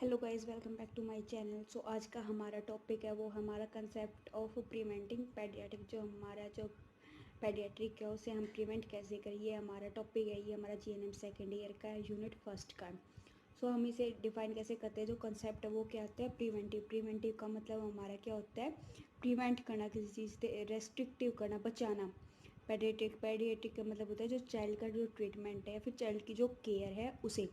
Hello guys, welcome back to my channel. So आज का हमारा टॉपिक है वो हमारा कंसेप्ट ऑफ प्रिवेंटिंग पेडियाट्रिक। जो पेडियाट्रिक है उसे हम प्रिवेंट कैसे करें, ये हमारा टॉपिक है। ये हमारा जीएनएम सेकेंड ईयर का यूनिट फर्स्ट का। सो हम इसे डिफाइन कैसे करते हैं। जो कंसेप्ट है वो क्या होता है, प्रिवेंटिव। प्रिवेंटिव का मतलब हमारा क्या होता है, प्रिवेंट करना, किसी चीज़ से रेस्ट्रिक्टिव करना, बचाना। पेडियाट्रिक का मतलब होता है जो चाइल्ड का जो ट्रीटमेंट है या फिर चाइल्ड की जो केयर है उसे।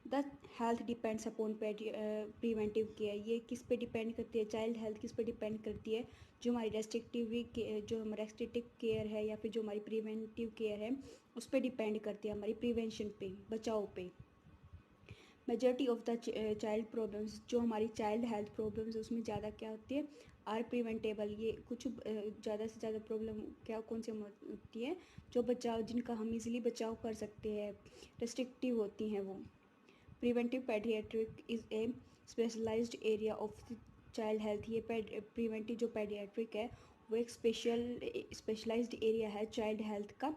The health depends upon preventive care. ये किस पे डिपेंड करती है, चाइल्ड हेल्थ किस पे डिपेंड करती है। जो हमारी रेस्ट्रिक्टिव केयर है या फिर जो हमारी प्रिवेंटिव केयर है उस पर डिपेंड करती है, हमारी प्रिवेंशन पे, बचाव पे। Majority of the child problems, जो हमारी चाइल्ड हेल्थ प्रॉब्लम्स है उसमें ज़्यादा क्या होती है, आर प्रिवेंटेबल। ये कुछ ज़्यादा से ज़्यादा प्रॉब्लम क्या कौन सी होती है, जो बचाव, जिनका हम इजीली बचाव कर सकते हैं, रेस्ट्रिक्टिव होती हैं वो। Preventive pediatric is a specialized area of child health. ये प्रिवेंटिव जो पेडियाट्रिक है वो एक स्पेशलाइज्ड एरिया है चाइल्ड हेल्थ का।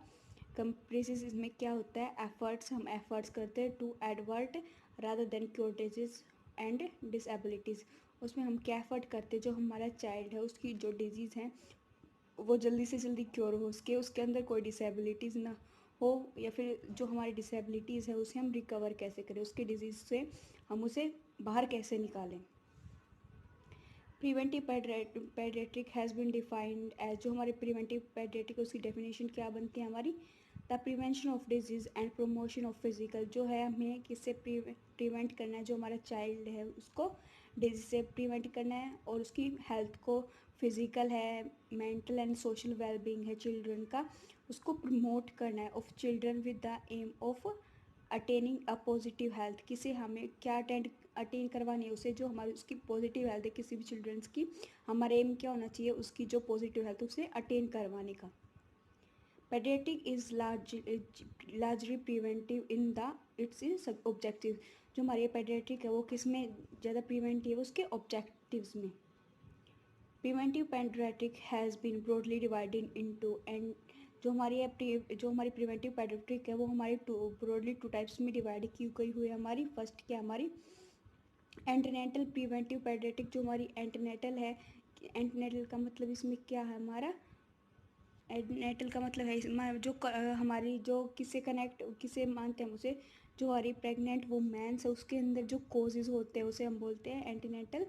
कंप्रेसिस इसमें क्या होता है, एफर्ट्स, हम एफर्ट्स करते हैं to avert rather than cure disease and disabilities. उसमें हम क्या एफर्ट करते हैं, जो हमारा चाइल्ड है उसकी जो डिजीज़ हैं वो जल्दी से जल्दी क्योर हो सके, उसके अंदर कोई डिसेबिलिटीज़ ना हो, या फिर जो हमारी डिसेबिलिटीज़ है उसे हम रिकवर कैसे करें, उसकी डिजीज़ से हम उसे बाहर कैसे निकालें। Preventive pediatric has been defined as, जो हमारे प्रिवेंटिव पेडियाट्रिक उसकी डेफिनेशन क्या बनती है हमारी, the prevention of disease and promotion of physical. जो है हमें किससे प्रिवेंट करना है, जो हमारा चाइल्ड है उसको डिजीज से प्रिवेंट करना है, और उसकी हेल्थ को, फिजिकल है, मेंटल एंड सोशल वेलबींग है चिल्ड्रन का, उसको प्रमोट करना है, of children with the aim of attaining a positive health. किसे हमें क्या अटेन करवानी है उसे, जो हमारी उसकी पॉजिटिव हेल्थ है किसी भी चिल्ड्रंस की, हमारा एम क्या होना चाहिए, उसकी जो पॉजिटिव हेल्थ उसे अटेन करवाने का। Paediatric is largely preventive in the it's objective. जो हमारी पेडियाट्रिक है वो किस में ज़्यादा प्रिवेंटिव है, उसके ऑब्जेक्टिव्स में। Preventive pediatric has been broadly divided into, and जो हमारी प्रिवेंटिव पेडियाट्रिक है वो हमारी ब्रॉडली टू टाइप्स में डिवाइड की गई हुई है हमारी। फर्स्ट क्या हमारी एंटीनेटल प्रिवेंटिव पेडियाट्रिक। जो हमारी एंटीनेटल है, एंटीनेटल का मतलब इसमें क्या है हमारा, एंटीनेटल का मतलब है जो हमारी जो किसे मानते हैं हम उसे, जो हमारी प्रेग्नेंट वुमेन्स है उसके अंदर जो कोजेज होते हैं उसे हम बोलते हैं एंटीनेटल,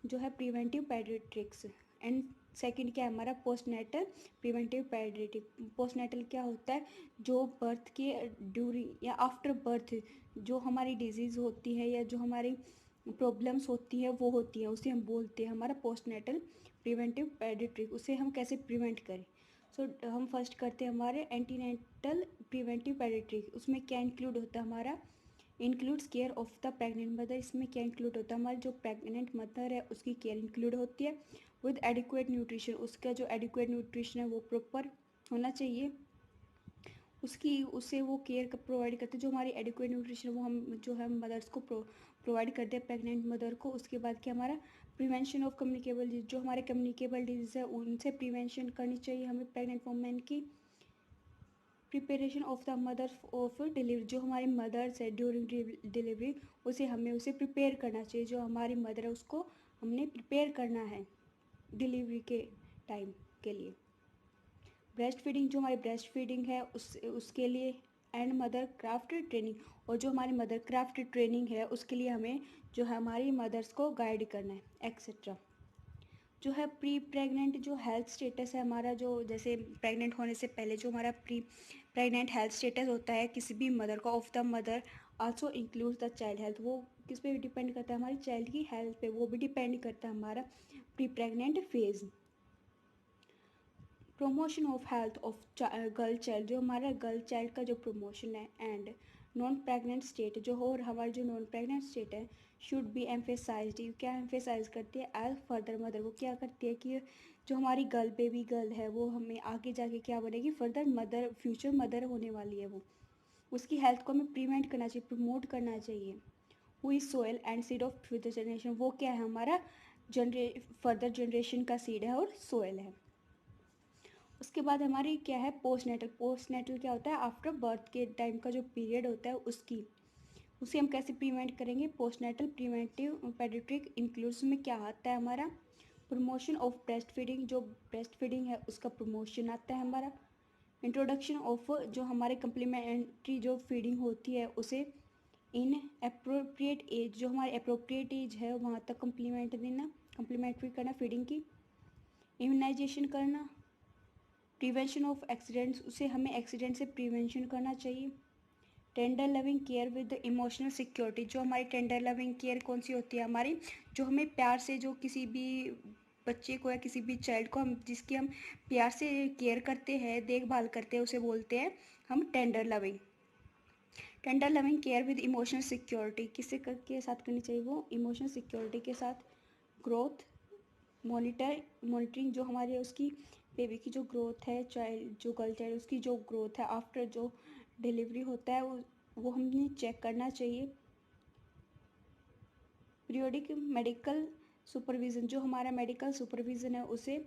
जो है प्रिवेंटिव पेडियाट्रिक्स। एंड सेकंड क्या है हमारा पोस्टनेटल प्रिवेंटिव पेडियाट्रिक। पोस्टनेटल क्या होता है, जो बर्थ के ड्यूरिंग या आफ्टर बर्थ जो हमारी डिजीज़ होती है या जो हमारी प्रॉब्लम्स होती है वो होती है, उसे हम बोलते हैं हमारा पोस्टनेटल प्रिवेंटिव पेडियाट्रिक। उसे हम कैसे प्रिवेंट करें। हम फर्स्ट करते हैं हमारे एंटीनेटल प्रिवेंटिव पेडियाट्रिक। उसमें क्या इंक्लूड होता है हमारा, includes care of the pregnant mother. इसमें क्या इंक्लूड होता है, हमारी जो प्रेग्नेंट मदर है उसकी केयर इंक्लूड होती है विद एडिक्वेट न्यूट्रिशन। उसका जो एडिक्वेट न्यूट्रिशन है वो प्रॉपर होना चाहिए, उससे वो केयर प्रोवाइड करते हैं। जो हमारी एडिक्वेट न्यूट्रिशन वो हम जो है मदर्स को प्रोवाइड करते हैं, प्रेग्नेंट मदर को। उसके बाद क्या हमारा प्रिवेंशन ऑफ कम्युनिकेबल डिजीज, जो हमारे कम्युनिकेबल डिजीज है उनसे प्रिवेंशन करनी चाहिए हमें प्रेग्नेंट वुमेन की। Preparation of the mother of delivery, जो हमारी मदर्स है ड्यूरिंग डिलीवरी उसे प्रिपेयर करना चाहिए। जो हमारी मदर है उसको हमने प्रिपेयर करना है डिलीवरी के टाइम के लिए। ब्रेस्ट फीडिंग, जो हमारी ब्रेस्ट फीडिंग है उसके लिए। एंड मदर क्राफ्ट ट्रेनिंग, और जो हमारी मदर क्राफ्ट ट्रेनिंग है उसके लिए हमें जो है हमारी मदर्स को गाइड करना है एक्सेट्रा। जो है प्री प्रेग्नेंट जो हेल्थ स्टेटस है हमारा, जो जैसे प्रेग्नेंट होने से पहले जो हमारा प्री प्रेग्नेंट हेल्थ स्टेटस होता है किसी भी मदर का, of the mother also includes the child health. वो किस पे डिपेंड करता है, हमारी चाइल्ड की हेल्थ पे वो भी डिपेंड करता है हमारा pre pregnant phase. Promotion of health of girl child, जो हमारा गर्ल चाइल्ड का जो प्रमोशन है। एंड नॉन प्रेग्नेंट स्टेट, जो और हमारी जो नॉन प्रेग्नेंट स्टेट है शुड बी एम्फेसाइज्ड। क्या एम्फेसाइज करती है, एज फर्दर मदर। वो क्या करती है कि जो हमारी गर्ल बेबी गर्ल है वो हमें आगे जाके क्या बनेगी, फर्दर मदर, फ्यूचर मदर होने वाली है वो, उसकी हेल्थ को हमें प्रिवेंट करना चाहिए, प्रमोट करना चाहिए। Who is soil and seed of future generation, वो क्या है हमारा फर्दर जनरेशन का सीड है और सोयल है। उसके बाद हमारी क्या है पोस्ट नेटल। पोस्ट नेटल क्या होता है, आफ्टर बर्थ के टाइम का जो पीरियड होता है उसकी उसे हम कैसे प्रिवेंट करेंगे? पोस्टनेटल प्रिवेंटिव पेडियाट्रिक इंक्लूड्स में क्या आता है हमारा? प्रमोशन ऑफ ब्रेस्ट फीडिंग, जो ब्रेस्ट फीडिंग है उसका प्रमोशन आता है हमारा। इंट्रोडक्शन ऑफ जो हमारे कम्प्लीमेंट्री जो फीडिंग होती है उसे इन अप्रोप्रिएट एज, जो हमारी अप्रोप्रिएट एज है वहाँ तक कम्प्लीमेंट देना, कम्प्लीमेंट्री करना फीडिंग की। इम्यूनाइजेशन करना। प्रिवेंशन ऑफ एक्सीडेंट्स, उसे हमें एक्सीडेंट से प्रिवेंशन करना चाहिए। Tender loving care with emotional security, जो हमारी टेंडर लविंग केयर कौन सी होती है हमारी? जो हमें प्यार से, जो किसी भी बच्चे को या किसी भी चाइल्ड को हम जिसकी हम प्यार से केयर करते हैं, देखभाल करते हैं, उसे बोलते हैं हम tender loving. Tender loving care with emotional security किससे के साथ करनी चाहिए? वो इमोशनल सिक्योरिटी के साथ। ग्रोथ मॉनिटरिंग, जो हमारे उसकी बेबी की जो ग्रोथ है, चाइल्ड जो गर्ल चाइल्ड उसकी जो ग्रोथ है आफ्टर जो डिलीवरी होता है वो हमने चेक करना चाहिए। पीरियोडिक मेडिकल सुपरविज़न, जो हमारा मेडिकल सुपरविज़न है उसे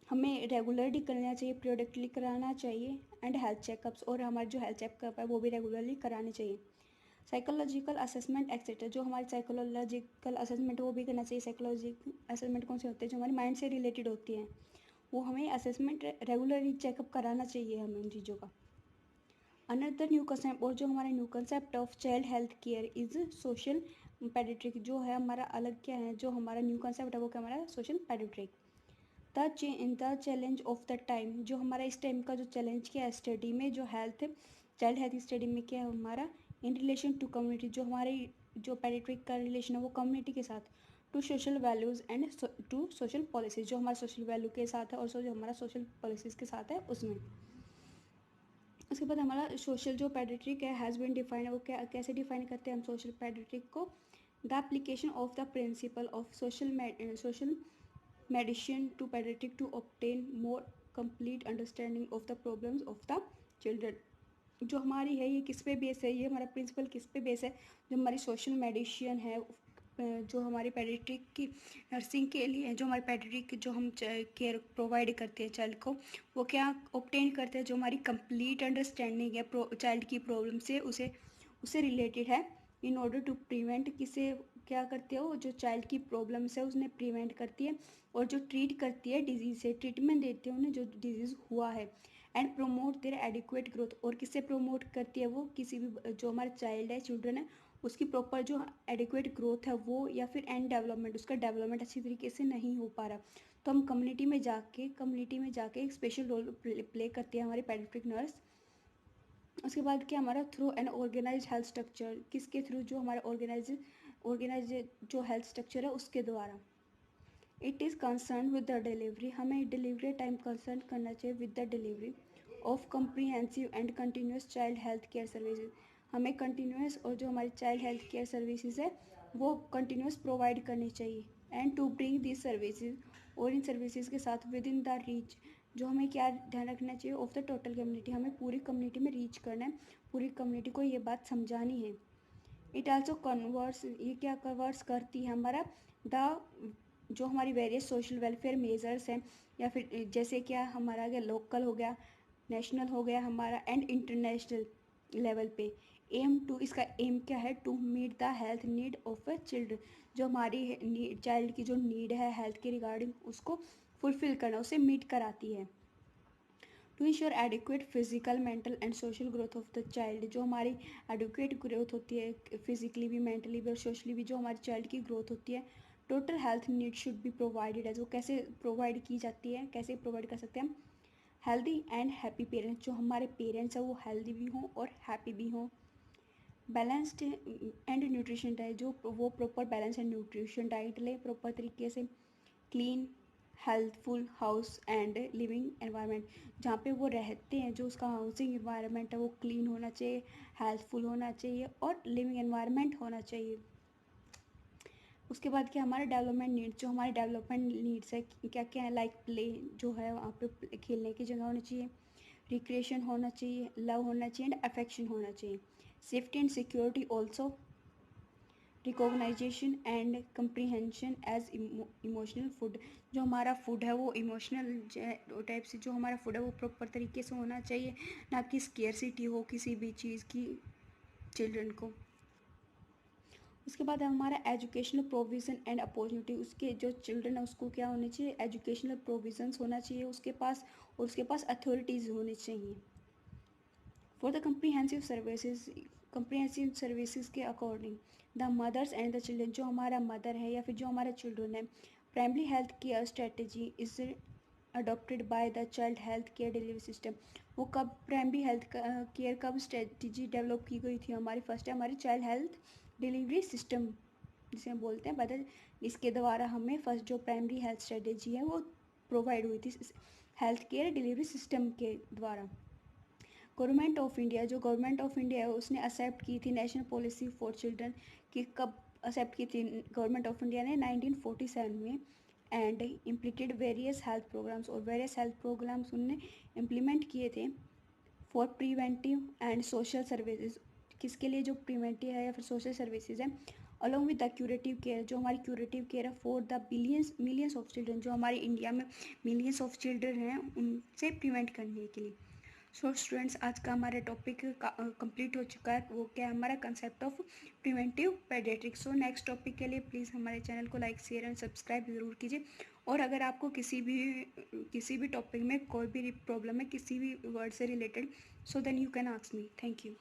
हमें रेगुलरली करना चाहिए, पीरियोडिकली कराना चाहिए। एंड हेल्थ चेकअप्स, और हमारे जो हेल्थ चेकअप है वो भी रेगुलरली कराने चाहिए। साइकोलॉजिकल असेसमेंट एक्सेट्रा, जो हमारी साइकोलॉजिकल असेसमेंट वो भी करना चाहिए। साइकोलॉजिकल असेसमेंट कौन से होते हैं? जो हमारे माइंड से रिलेटेड होती हैं, वो हमें असेसमेंट रेगुलरली चेकअप कराना चाहिए हमें उन चीज़ों का। अनदर न्यू कंसेप्ट, और जो हमारा new concept of child health care is social paediatric, जो है हमारा अलग क्या है, जो हमारा न्यू कंसेप्ट है वो क्या हमारा social paediatric. The challenge of the time, जो हमारा इस टाइम का जो चैलेंज क्या है स्टडी में, जो हेल्थ चाइल्ड हेल्थ स्टडी में क्या है हमारा? इन रिलेशन टू कम्युनिटी, जो हमारी जो पेडियाट्रिक का रिलेशन है वो कम्युनिटी के साथ। To social values and to social policies, जो हमारे सोशल वैल्यू के साथ है और जो हमारा सोशल पॉलिसीज़ के साथ है उसमें। उसके बाद हमारा सोशल जो पेडियाट्रिक है हैज़ बीन डिफाइंड है, वो क्या कैसे डिफाइन करते हैं हम सोशल पेडियाट्रिक को? The application of the principle of social medicine to pediatric to obtain more complete understanding of the problems of the children. जो हमारी है ये किस पे बेस है? ये हमारा प्रिंसिपल किस पे बेस है? जो हमारी सोशल मेडिसिन है, जो हमारी पेडियाट्रिक की नर्सिंग के लिए, जो हमारी पेडियाट्रिक की जो हम केयर प्रोवाइड करते हैं चाइल्ड को, वो क्या ऑब्टेन करते हैं? जो हमारी कंप्लीट अंडरस्टैंडिंग है चाइल्ड की प्रॉब्लम से, उसे रिलेटेड है। इन ऑर्डर टू प्रिवेंट, किसे क्या करती है वो? जो चाइल्ड की प्रॉब्लम्स है उसने प्रिवेंट करती है, और जो ट्रीट करती है डिजीज़ से, ट्रीटमेंट देते हैं उन्हें जो डिजीज़ हुआ है। And promote their adequate growth, और किससे प्रोमोट करती है वो? किसी भी जो हमारे चाइल्ड है, चिल्ड्रन है, उसकी प्रॉपर जो एडिक्वेट ग्रोथ है वो, या फिर एंड डेवलपमेंट, उसका डेवलपमेंट अच्छी तरीके से नहीं हो पा रहा, तो हम कम्युनिटी में जाके एक स्पेशल रोल प्ले करती है हमारी पेडियाट्रिक नर्स। उसके बाद क्या हमारा through an organize health structure, किसके थ्रू? जो हमारा ऑर्गेनाइज जो हेल्थ स्ट्रक्चर है उसके द्वारा। It is concern with the delivery, हमें डिलीवरी टाइम कंसर्न करना चाहिए with the delivery of comprehensive and continuous child health care services, हमें कंटिन्यूस और जो हमारी चाइल्ड हेल्थ केयर सर्विसेज है वो कंटिन्यूस प्रोवाइड करनी चाहिए। And to bring this services, और इन सर्विसेज के साथ विद इन द रीच, जो हमें क्या ध्यान रखना चाहिए? ऑफ द टोटल कम्युनिटी, हमें पूरी कम्युनिटी में रीच करना है, पूरी कम्युनिटी को ये बात समझानी है। इट आल्सो कन्वर्ट्स, ये क्या कन्वर्ट्स करती है हमारा? द जो हमारी वेरियस सोशल वेलफेयर मेजर्स हैं, या फिर जैसे क्या हमारा गया लोकल हो गया, नेशनल हो गया हमारा, एंड इंटरनेशनल लेवल पे। एम टू, इसका एम क्या है? To meet the health need of a children, जो हमारी चाइल्ड की जो नीड है हेल्थ के रिगार्डिंग उसको फुलफिल करना, उसे मीट कराती है। To ensure adequate physical mental and social growth of the child, जो हमारी एडिक्वेट ग्रोथ होती है फिजिकली भी, मेंटली भी और सोशली भी, जो हमारी चाइल्ड की ग्रोथ होती है। Total health need should be provided as, वो कैसे प्रोवाइड की जाती है, कैसे प्रोवाइड कर सकते हैं हम? हेल्दी एंड हैप्पी पेरेंट्स, जो हमारे पेरेंट्स हैं वो हेल्दी भी हों और हैप्पी भी हों। बैलेंस्ड एंड न्यूट्रिशन डाइट, जो वो proper balance and nutrition diet ले प्रॉपर तरीके से। Clean healthful house and living environment, जहाँ पे वो रहते हैं जो उसका हाउसिंग एनवायरनमेंट है वो क्लीन होना चाहिए, हेल्थफुल होना चाहिए और लिविंग एनवायरनमेंट होना चाहिए। उसके बाद क्या हमारे डेवलपमेंट नीड्स, जो हमारे डेवलपमेंट नीड्स है क्या क्या है? लाइक प्ले, जो है वहाँ पे खेलने की जगह होनी चाहिए, रिक्रिएशन होना चाहिए, लव होना चाहिए एंड अफेक्शन होना चाहिए। Safety and security also, recognization and comprehension as emotional food, जो हमारा फूड है वो इमोशनल टाइप से, जो हमारा फूड है वो प्रॉपर तरीके से होना चाहिए, ना कि स्केर्सिटी हो किसी भी चीज़ चिल्ड्रन को। उसके बाद है हमारा एजुकेशनल प्रोविज़न एंड अपॉर्चुनिटी। उसके जो चिल्ड्रन है उसको क्या होने चाहिए, एजुकेशनल प्रोविज़न्स होना चाहिए उसके पास, और उसके पास अथॉरिटीज़ होनी चाहिए। फॉर द कंप्रीहेंसिव सर्विसेज के according the mothers and the children, जो हमारा मदर है या फिर जो हमारा चिल्ड्रन है, primary health care strategy is adopted by the child health care delivery system. वो कब प्राइमरी हेल्थ केयर कब स्ट्रेटेजी डेवलप की गई थी हमारी, फर्स्ट है हमारी चाइल्ड हेल्थ डिलीवरी सिस्टम जिसे हम बोलते हैं बदल, इसके द्वारा हमें फर्स्ट जो प्राइमरी हेल्थ स्ट्रेटेजी है वो प्रोवाइड हुई थी हेल्थ केयर डिलीवरी सिस्टम के द्वारा। गवर्नमेंट ऑफ इंडिया, जो गवर्नमेंट ऑफ इंडिया है उसने एक्सेप्ट की थी नेशनल पॉलिसी फॉर चिल्ड्रन, कि कब एक्सेप्ट की थी गवर्नमेंट ऑफ इंडिया ने, 1947 में, एंड इम्प्लीटेड वेरियस हेल्थ प्रोग्राम्स, और वेरियस हेल्थ प्रोग्राम्स उनने इम्प्लीमेंट किए थे for preventive and social services, किसके लिए, जो प्रिवेंटिव है या फिर सोशल सर्विसेज है, along with the curative care, जो हमारी क्यूरेटिव केयर है for the millions of children, जो हमारे इंडिया में मिलियंस ऑफ चिल्ड्रन हैं उनसे प्रिवेंट करने के लिए। सो स्टूडेंट्स, आज का हमारा टॉपिक कंप्लीट हो चुका है, वो क्या है हमारा concept of preventive pediatrics. So next topic के लिए प्लीज़ हमारे चैनल को लाइक शेयर एंड सब्सक्राइब ज़रूर कीजिए, और अगर आपको किसी भी टॉपिक में कोई भी प्रॉब्लम है किसी भी वर्ड से related, so then you can ask me. Thank you.